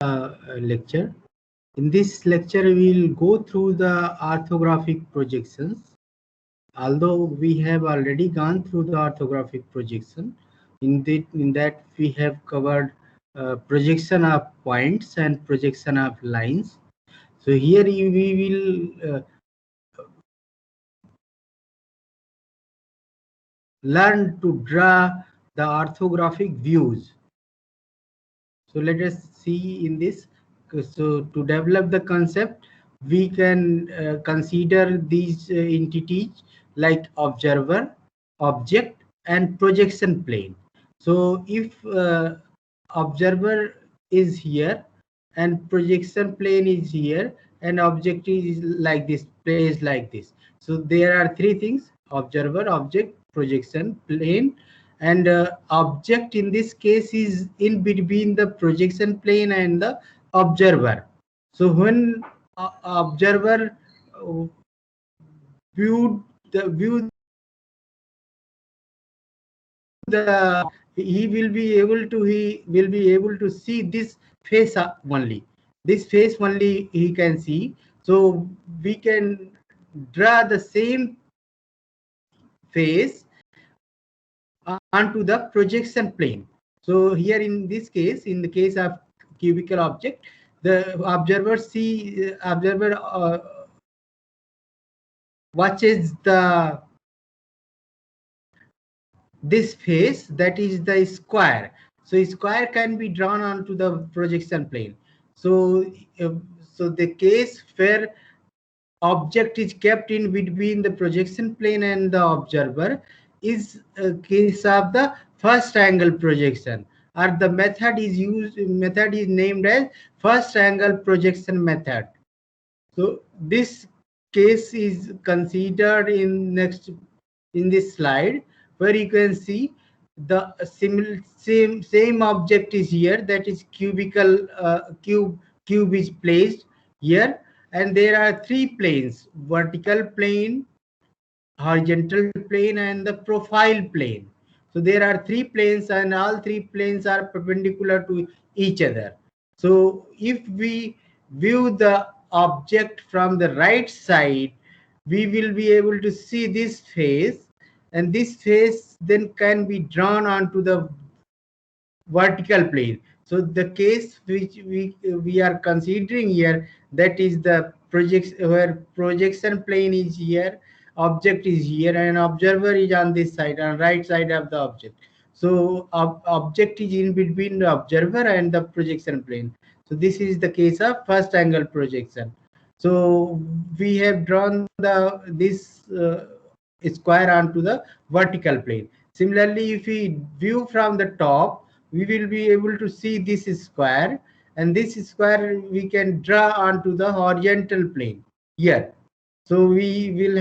lecture. In this lecture, we will go through the orthographic projections. Although we have already gone through the orthographic projection, in that we have covered projection of points and projection of lines. So here we will learn to draw the orthographic views. So let us see in this. So to develop the concept, we can consider these entities like observer, object, and projection plane. So if observer is here and projection plane is here and object is like this, placed like this. So there are three things: observer, object, projection plane. And object in this case is in between the projection plane and the observer. So when observer uh, view the he will be able to see this face only. This face only he can see. So we can draw the same face onto the projection plane. So here in this case, in the case of cubical object, the observer watches this face, that is the square. So square can be drawn onto the projection plane. So so the case where object is kept in between the projection plane and the observer is a case of the first angle projection, or the method is named as first angle projection method. So this case is considered in this slide, where you can see the same object is here, that is cubical cube is placed here, and there are three planes: vertical plane, horizontal plane, and the profile plane. So there are three planes, and all three planes are perpendicular to each other. So if we view the object from the right side, we will be able to see this face, and this face then can be drawn onto the vertical plane. So the case which we are considering here, that is the where projection plane is here, object is here, and observer is on this side, on right side of the object. So object is in between the observer and the projection plane. So this is the case of first angle projection. So we have drawn this square onto the vertical plane. Similarly, if we view from the top, we will be able to see this square, and this square we can draw onto the horizontal plane here. So we will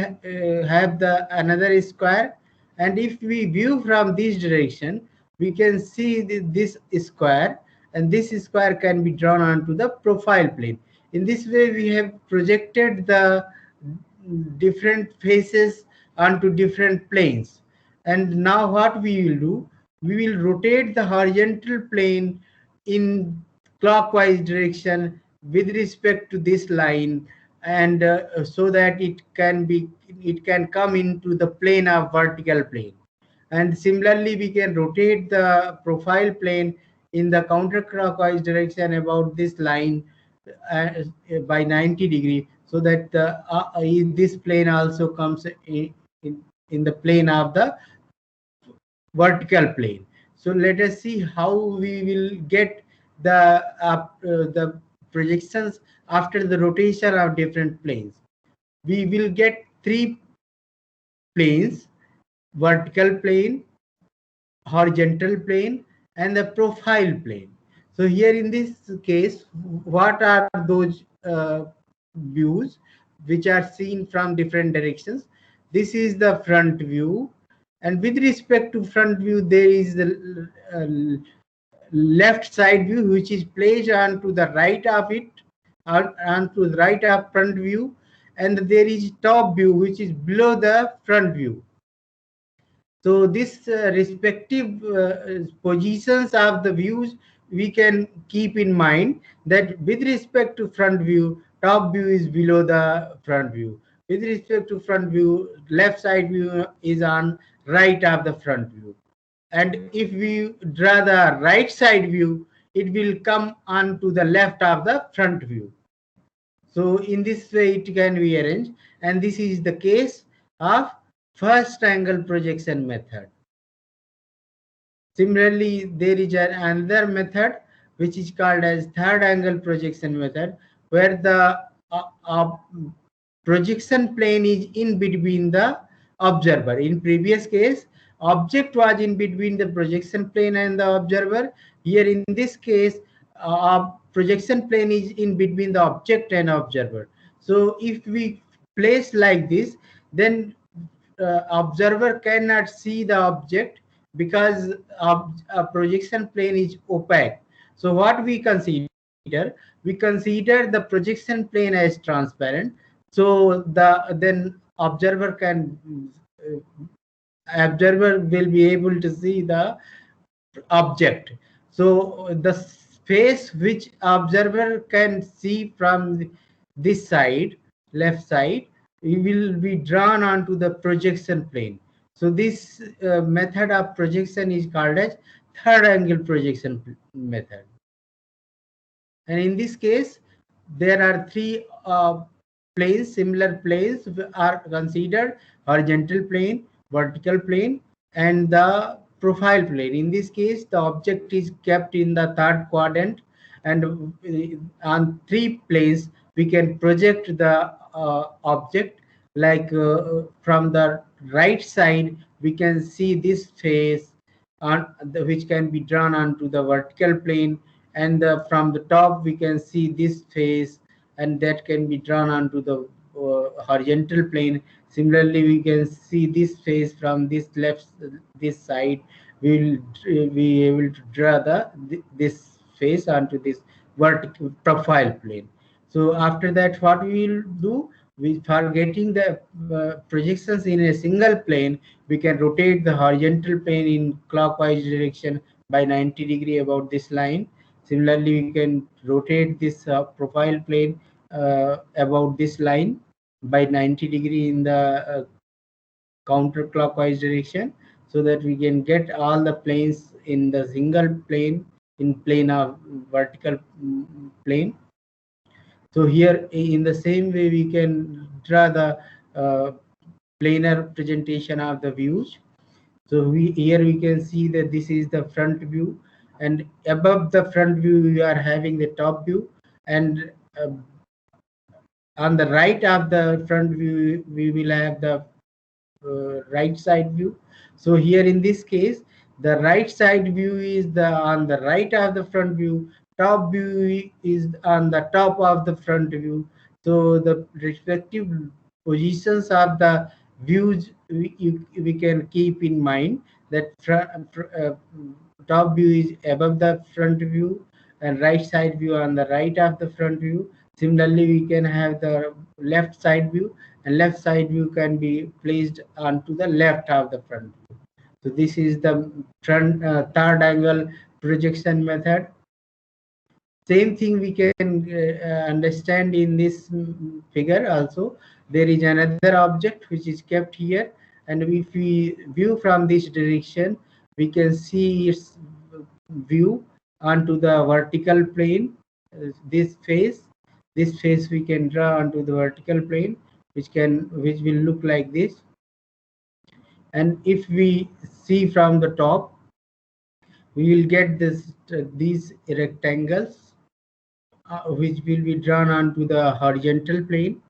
have the another square, and if we view from this direction, we can see this square, and this square can be drawn onto the profile plane. In this way, we have projected the different faces onto different planes. And now what we will do, we will rotate the horizontal plane in clockwise direction with respect to this line, and so that it can come into the plane of vertical plane. And similarly, we can rotate the profile plane in the counterclockwise direction about this line uh, by 90 degrees, so that this plane also comes in the plane of the vertical plane. So let us see how we will get the projections after the rotation of different planes. We will get three planes: vertical plane, horizontal plane, and the profile plane. So here in this case, what are those views which are seen from different directions? This is the front view, and with respect to front view, there is the left side view, which is placed onto the right of it, onto the right of front view, and there is top view, which is below the front view. So this respective positions of the views we can keep in mind that with respect to front view, top view is below the front view. With respect to front view, left side view is on right of the front view. And if we draw the right side view, it will come on to the left of the front view. So in this way it can be arranged, and this is the case of first angle projection method. Similarly, there is another method which is called as third angle projection method, where the projection plane is in between the observer. In previous case, object was in between the projection plane and the observer. Here in this case, projection plane is in between the object and observer. So if we place like this, then observer cannot see the object because a projection plane is opaque. So what we consider? We consider the projection plane as transparent. So then observer will be able to see the object. So the space which observer can see from this side, left side, it will be drawn onto the projection plane. So this method of projection is called as third angle projection method. And in this case, there are three planes, similar planes are considered: horizontal plane, vertical plane, and the profile plane. In this case, the object is kept in the third quadrant, and on three planes we can project the object. Like from the right side, we can see this face which can be drawn onto the vertical plane, and from the top we can see this face, and that can be drawn onto the horizontal plane. Similarly, we can see this face from this side. We will be able to draw this face onto this vertical profile plane. So after that, what we will do, for getting the projections in a single plane, we can rotate the horizontal plane in clockwise direction by 90 degree about this line. Similarly, we can rotate this profile plane about this line by 90 degree in the counterclockwise direction, so that we can get all the planes in the single plane, in plane of vertical plane. So here in the same way we can draw the planar presentation of the views. So here we can see that this is the front view, and above the front view we are having the top view, and on the right of the front view we will have the right side view. So here in this case, the right side view is on the right of the front view, top view is on the top of the front view. So the respective positions of the views we can keep in mind, that top view is above the front view, and right side view on the right of the front view. Similarly, we can have the left side view, and left side view can be placed onto the left of the front view. So this is the third angle projection method. Same thing we can understand in this figure also. There is another object which is kept here, and if we view from this direction, we can see its view onto the vertical plane. This face we can draw onto the vertical plane, which will look like this. And if we see from the top, we will get these rectangles which will be drawn onto the horizontal plane.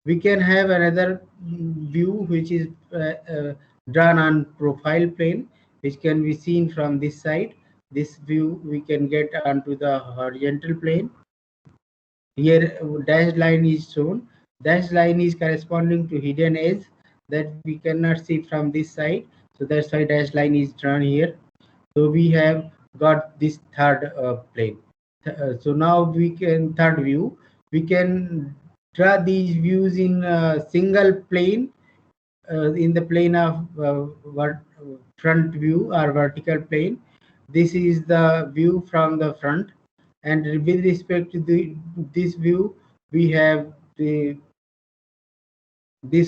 We can have another view which is drawn on profile plane, which can be seen from this side. This view we can get onto the horizontal plane. Here dashed line is shown. Dashed line is corresponding to hidden edge that we cannot see from this side. So that's why dashed line is drawn here. So we have got this third plane. So now we can, third view, we can draw these views in a single plane, in the plane of front view or vertical plane. This is the view from the front, and with respect to this view, we have this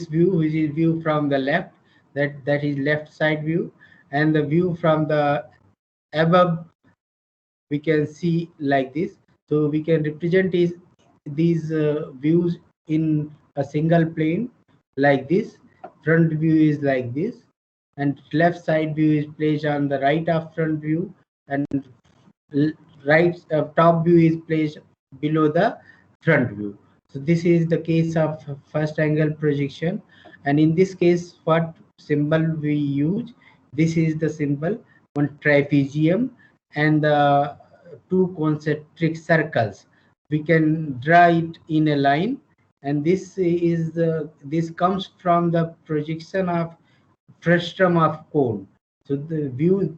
view, which is view from the left, that is left side view, and the view from the above we can see like this. So we can represent these views in a single plane like this. Front view is like this, and left side view is placed on the right of front view, and right top view is placed below the front view. So this is the case of first angle projection, and in this case what symbol we use, this is the symbol, one trapezium and the two concentric circles. We can draw it in a line, and this comes from the projection of frustum of cone. So the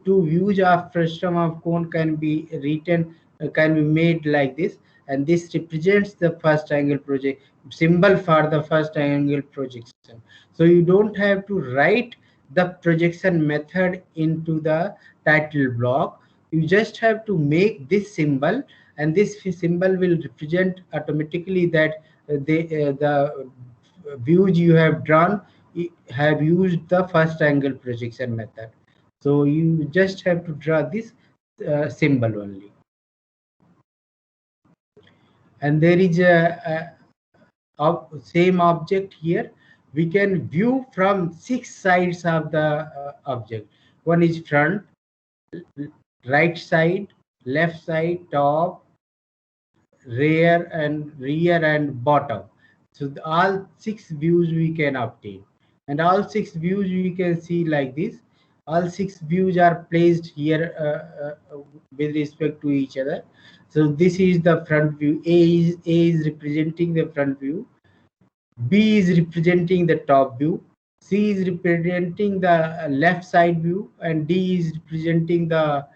two views of frustum of cone can be written, can be made like this, and this represents the first angle project symbol for the first angle projection. So you don't have to write the projection method into the title block. You just have to make this symbol, and this symbol will represent automatically that the views you have drawn have used the first angle projection method. So you just have to draw this symbol only. And there is same object here. We can view from 6 sides of the object. One is front, right side, left side, top, rear and bottom. So all 6 views we can obtain, and all 6 views we can see like this. All 6 views are placed here with respect to each other. So this is the front view. A is representing the front view, B is representing the top view, C is representing the left side view, and D is representing the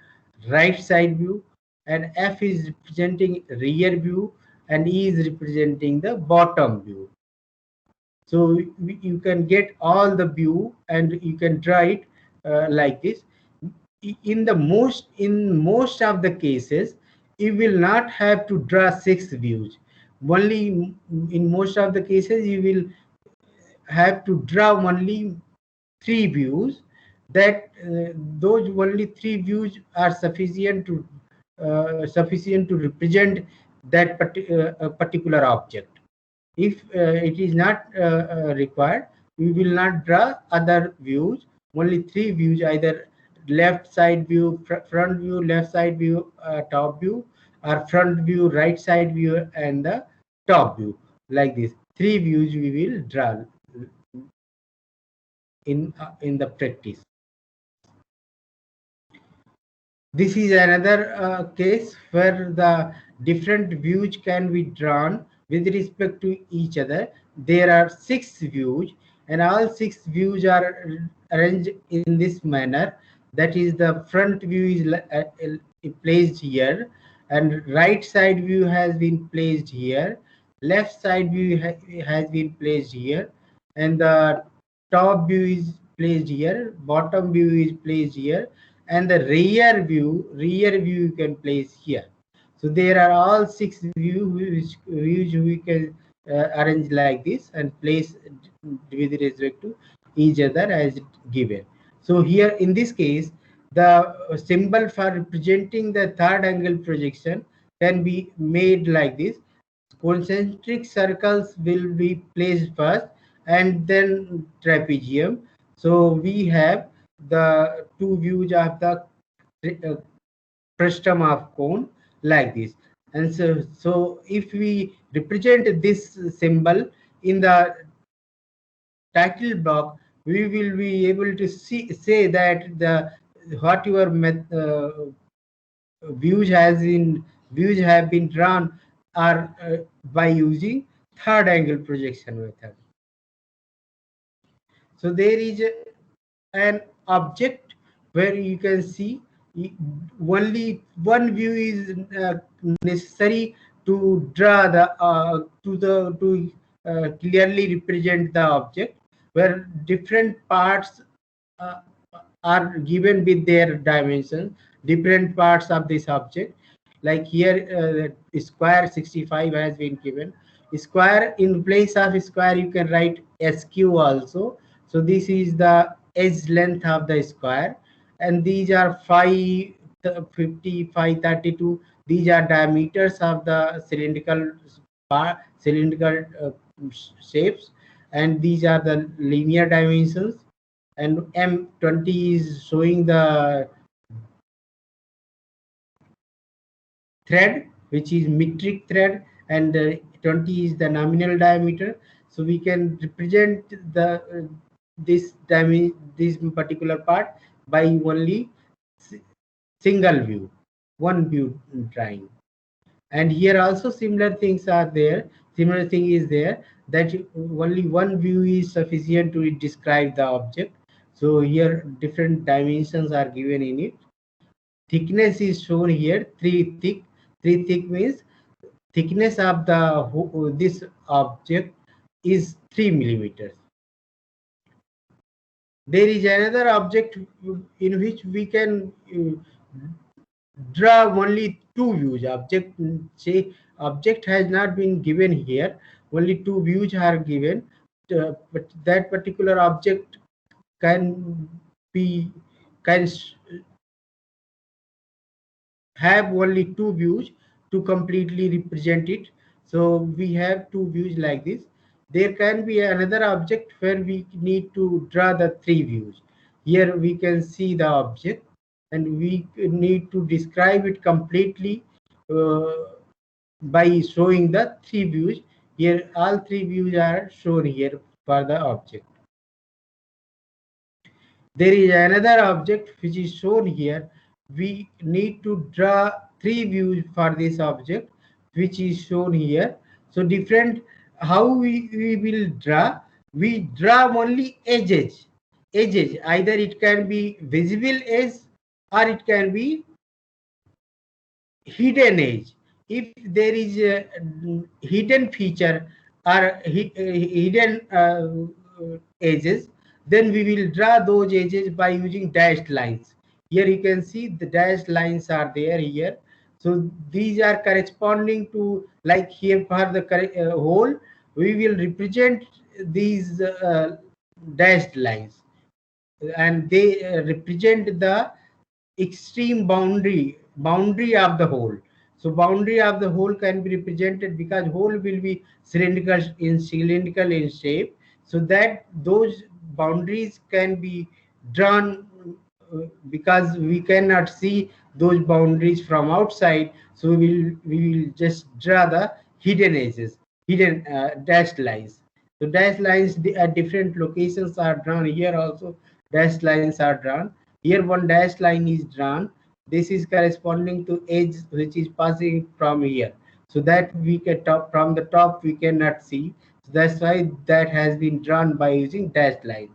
right side view, and F is representing rear view, and E is representing the bottom view. So you can get all the view, and you can draw it like this. In most of the cases, you will not have to draw 6 views. Only in most of the cases you will have to draw only 3 views. That those only 3 views are sufficient to represent that particular object. If it is not required, we will not draw other views. Only 3 views, either left side view, front view, left side view, top view, or front view, right side view, and the top view. Like this, 3 views we will draw in the practice. This is another case where the different views can be drawn with respect to each other. There are 6 views, and all 6 views are arranged in this manner. That is, the front view is placed here, and right side view has been placed here, left side view has been placed here, and the top view is placed here, bottom view is placed here, and the rear view you can place here. So there are all 6 views we can arrange like this and place with respect to each other as given. So here in this case, the symbol for representing the third angle projection can be made like this. Concentric circles will be placed first, and then trapezium. So we have the 2 views of the frustum of cone like this. And so if we represent this symbol in the title block, we will be able to say that the whatever views have been drawn are by using third angle projection method. So there is an object where you can see only one view is necessary to draw to clearly represent the object, where different parts uh, are given with their dimensions. different parts of this object. Like here, square 65 has been given. Square, in place of square you can write SQ also. So this is the edge length of the square, and these are 5, 50, 532. These are diameters of the cylindrical cylindrical shapes, and these are the linear dimensions. And M20 is showing the thread, which is metric thread, and 20 is the nominal diameter. So we can represent the this particular part by only single view, one view drawing. And here also similar things are there. Similar thing is there, that only one view is sufficient to describe the object. So here different dimensions are given in it. Thickness is shown here, 3 thick. 3 thick means thickness of the this object is 3 millimeters. There is another object in which we can draw only two views. Object has not been given here, only two views are given. But that particular object can be can have only two views to completely represent it. So we have two views like this. There can be another object where we need to draw the three views. Here we can see the object, and we need to describe it completely uh, by showing the three views. Here all three views are shown here for the object. There is another object which is shown here. We need to draw three views for this object, which is shown here. So different, how we will draw? We draw only edges. Edges, either it can be visible edge or it can be hidden edge. If there is a hidden feature or hidden edges, then we will draw those edges by using dashed lines. Here you can see the dashed lines are there here. So these are corresponding to, like here for the hole, we will represent these dashed lines, and they represent the extreme boundary of the whole. So boundary of the whole can be represented because whole will be cylindrical in shape, so that those boundaries can be drawn because we cannot see those boundaries from outside. So we will just draw the hidden edges, hidden dashed lines. So dashed lines at different locations are drawn. Here also dashed lines are drawn. Here one dashed line is drawn. This is corresponding to edge which is passing from here. So that we can top from the top we cannot see. So that's why that has been drawn by using dashed line.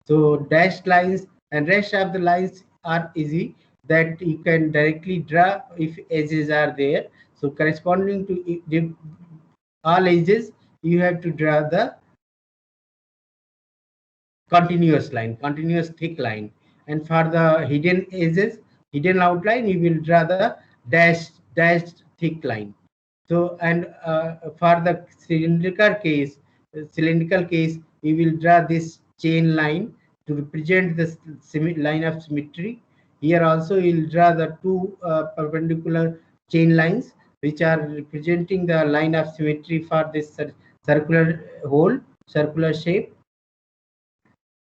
So dashed lines and rest of the lines are easy, that you can directly draw if edges are there. So corresponding to all edges, you have to draw the continuous line, continuous thick line. And for the hidden edges, hidden outline, you will draw the dashed thick line. So and for the cylindrical case, we will draw this chain line to represent the line of symmetry. Here also we will draw the two perpendicular chain lines which are representing the line of symmetry for this circular hole, circular shape.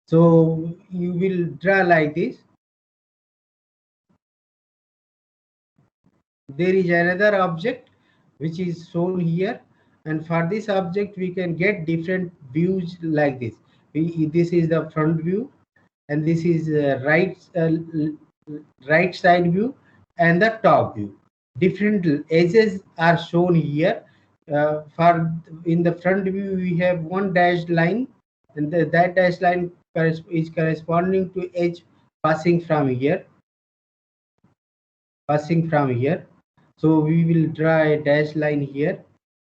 So you will draw like this. There is another object which is shown here, and for this object we can get different views like this. This is the front view, and this is right side view and the top view. Different edges are shown here. For in the front view we have one dashed line, and that dashed line is corresponding to edge passing from here, so we will draw a dashed line here.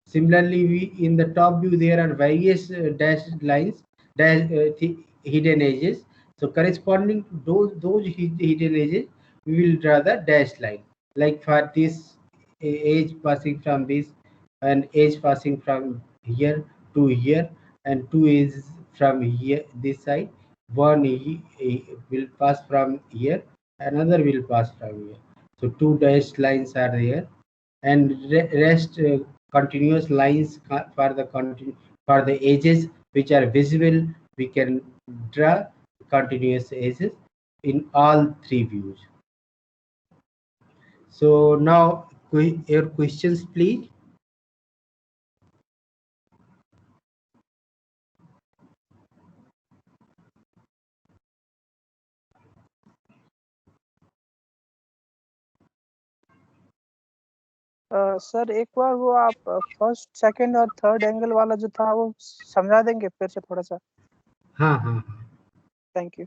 Similarly, we in the top view there are various dashed lines, hidden edges. So corresponding to those hidden edges, we will draw the dashed line. Like for this edge passing from this, and edge passing from here to here, and two edges from here this side. One will pass from here, another will pass from here. So two dashed lines are there, and rest continuous lines for the edges which are visible. We can draw continuous edges in all three views. So now your questions, please. Sir एक बार वो आप first second और third angle वाला जो था वो समझा देंगे फिर से थोड़ा सा? हाँ हाँ हाँ। Thank you.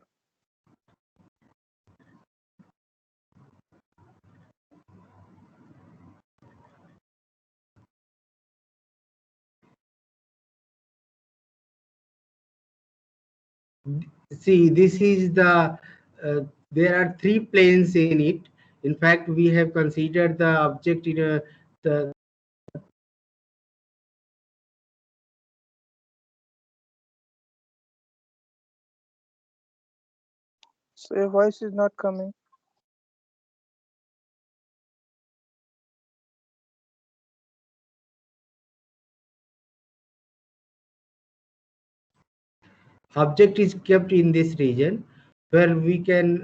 See, this is the there are three planes in it. In fact, we have considered the object in the So your voice is not coming. object is kept in this region where we can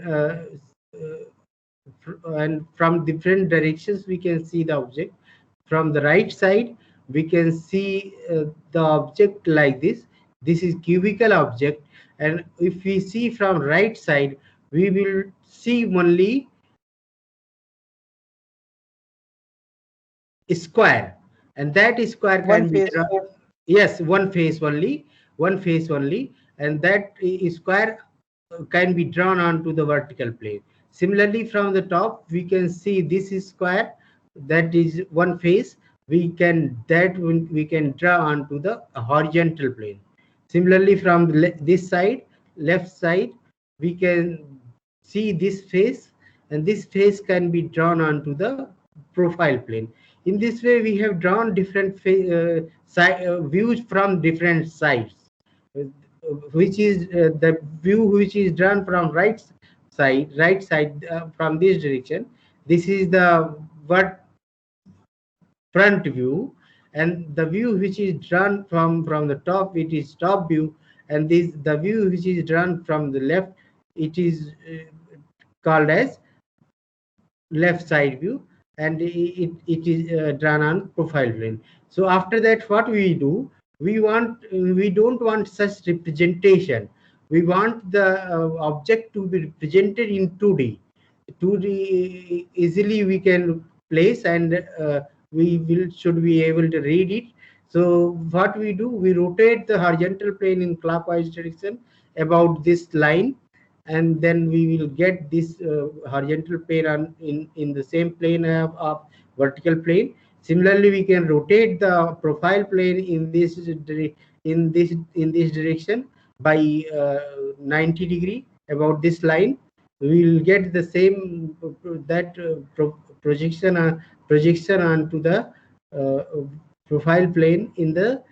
and from different directions we can see the object. From the right side we can see the object like this. This is cubical object, and if we see from right side we will see only square, and that square One can be face. yes, one face only, one face only, and that square can be drawn onto the vertical plane. Similarly, from the top we can see this is square, that is one face. We can draw onto the horizontal plane. Similarly, from this side, left side, we can see this face, and this face can be drawn onto the profile plane. In this way we have drawn different views from different sides, uh, which is the view which is drawn from right side from this direction. This is the what front view, and the view which is drawn from the top, it is top view, and this the view which is drawn from the left, it is called as left side view, and it is drawn on profile plane. So after that what we do, we don't want such representation. We want the object to be represented in 2D. 2D easily we can place, and we will should be able to read it. So what we do, we rotate the horizontal plane in clockwise direction about this line, and then we will get this horizontal plane in the same plane of vertical plane. Similarly, we can rotate the profile plane in this direction by 90 degree about this line. We will get the same that projection onto the uh, profile plane in the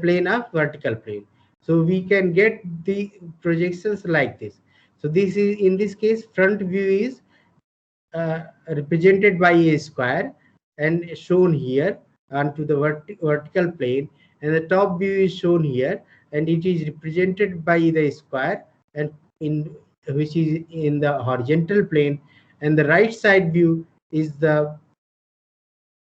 plane of vertical plane. So we can get the projections like this. So this is, in this case, front view is represented by a square and shown here onto the vertical plane, and the top view is shown here, and it is represented by the square and in which is in the horizontal plane, and the right side view is the,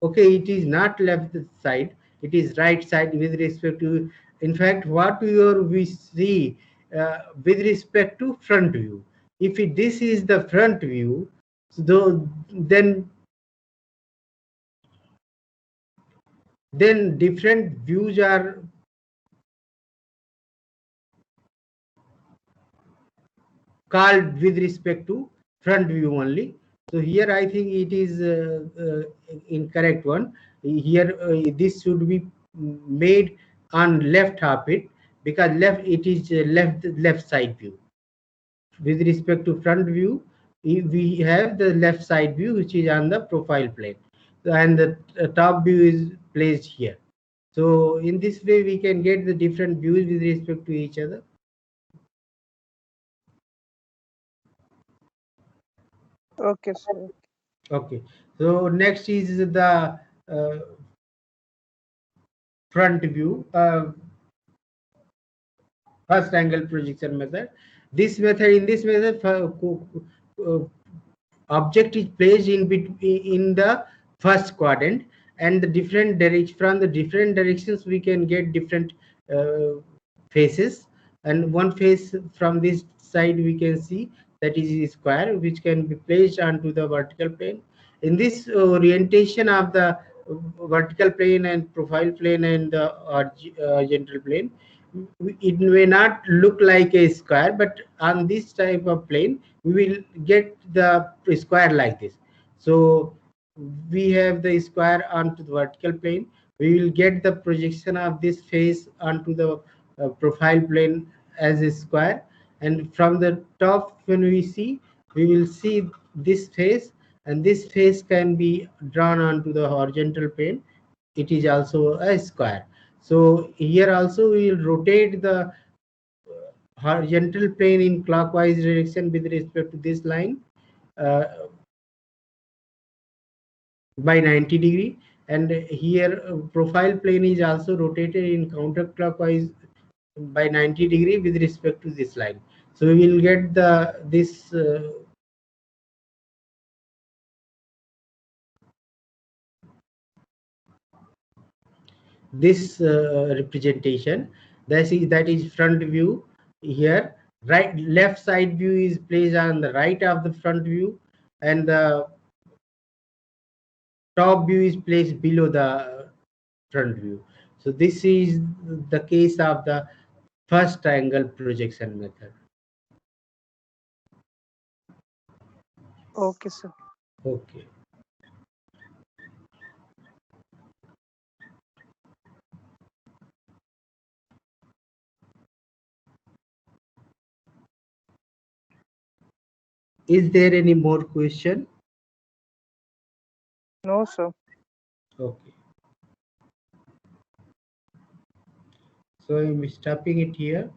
okay, it is not left side, it is right side with respect to, in fact, what we see with respect to front view. If this is the front view, so then different views are called with respect to front view only. So here I think it is incorrect one. Here this should be made on left half it, because left it is left side view. With respect to front view, we have the left side view, which is on the profile plane, and the top view is placed here. So in this way, we can get the different views with respect to each other. Okay, sir. Okay. So next is the uh, front view, first angle projection method. In this method, uh, object is placed in between in the first quadrant, and the different direction from the different directions we can get different uh, faces. And one face from this side we can see, that is a square, which can be placed onto the vertical plane. In this orientation of the vertical plane and profile plane and the horizontal plane, it may not look like a square, but on this type of plane we will get the square like this. So we have the square onto the vertical plane, we will get the projection of this face onto the profile plane as a square, and from the top when we see, we will see this face, and this face can be drawn onto the horizontal plane. It is also a square. So here also we will rotate the horizontal plane in clockwise direction with respect to this line uh, by 90 degree, and here profile plane is also rotated in counterclockwise by 90 degree with respect to this line. So we will get the this representation. That is front view. Here right left side view is placed on the right of the front view, and the top view is placed below the front view. So this is the case of the first angle projection method. Okay, sir. Okay. Is there any more question? No, sir. Okay. So I'm stopping it here.